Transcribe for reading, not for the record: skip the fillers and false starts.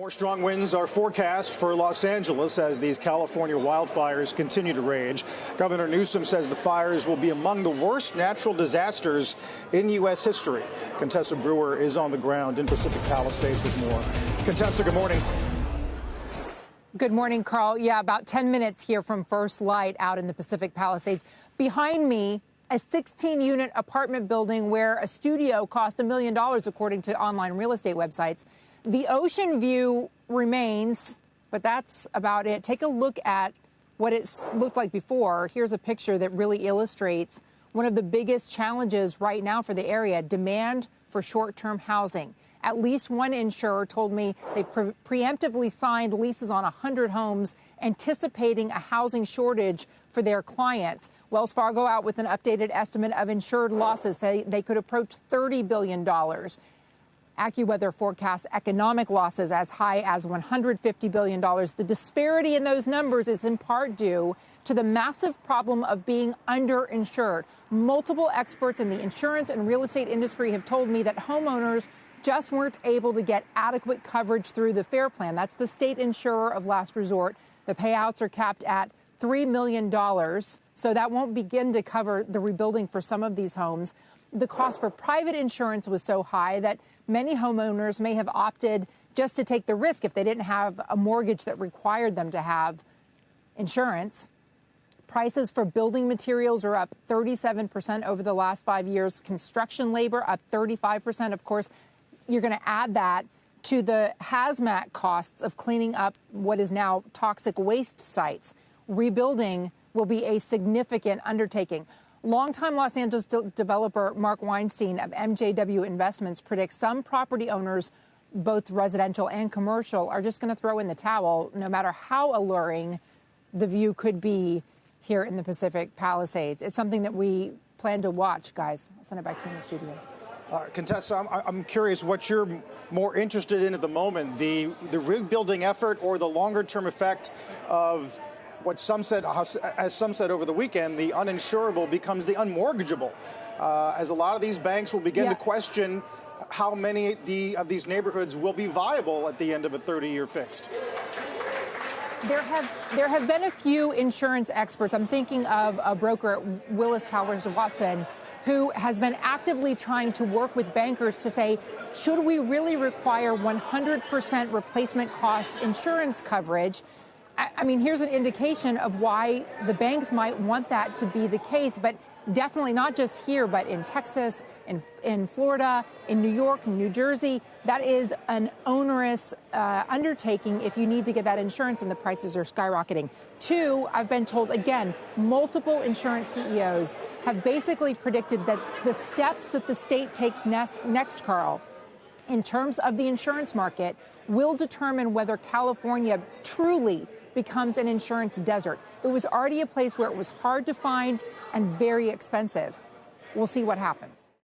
More strong winds are forecast for Los Angeles as these California wildfires continue to rage. Governor Newsom says the fires will be among the worst natural disasters in U.S. history. Contessa Brewer is on the ground in Pacific Palisades with more. Contessa, good morning. Good morning, Carl. Yeah, about 10 minutes here from First Light out in the Pacific Palisades. Behind me, a 16-unit apartment building where a studio cost $1 million, according to online real estate websites. The ocean view remains, but that's about it. Take a look at what it looked like before. Here's a picture that really illustrates one of the biggest challenges right now for the area, demand for short-term housing. At least one insurer told me they preemptively signed leases on 100 homes, anticipating a housing shortage for their clients. Wells Fargo out with an updated estimate of insured losses, say they could approach $30 billion. AccuWeather forecasts economic losses as high as $150 billion. The disparity in those numbers is in part due to the massive problem of being underinsured. Multiple experts in the insurance and real estate industry have told me that homeowners just weren't able to get adequate coverage through the FAIR Plan. That's the state insurer of last resort. The payouts are capped at $3 million, so that won't begin to cover the rebuilding for some of these homes. The cost for private insurance was so high that many homeowners may have opted just to take the risk if they didn't have a mortgage that required them to have insurance. Prices for building materials are up 37% over the last 5 years. Construction labor up 35%. Of course, you're going to add that to the hazmat costs of cleaning up what is now toxic waste sites. Rebuilding will be a significant undertaking. Longtime Los Angeles developer Mark Weinstein of MJW Investments predicts some property owners, both residential and commercial, are just going to throw in the towel, no matter how alluring the view could be here in the Pacific Palisades. It's something that we plan to watch, guys. I'll send it back to you in the studio. Contessa, I'm curious what you're more interested in at the moment, the rebuilding effort or the longer-term effect of what some said, as some said over the weekend, the uninsurable becomes the unmortgageable, as a lot of these banks will begin to question how many of these neighborhoods will be viable at the end of a 30-year fixed. There have been a few insurance experts. I'm thinking of a broker at Willis Towers Watson who has been actively trying to work with bankers to say, should we really require 100% replacement cost insurance coverage? I mean, here's an indication of why the banks might want that to be the case, but definitely not just here, but in Texas, in Florida, in New York, New Jersey. That is an onerous undertaking if you need to get that insurance and the prices are skyrocketing. Two, I've been told, again, multiple insurance CEOs have basically predicted that the steps that the state takes next, Carl, in terms of the insurance market, will determine whether California truly becomes an insurance desert. It was already a place where it was hard to find and very expensive. We'll see what happens.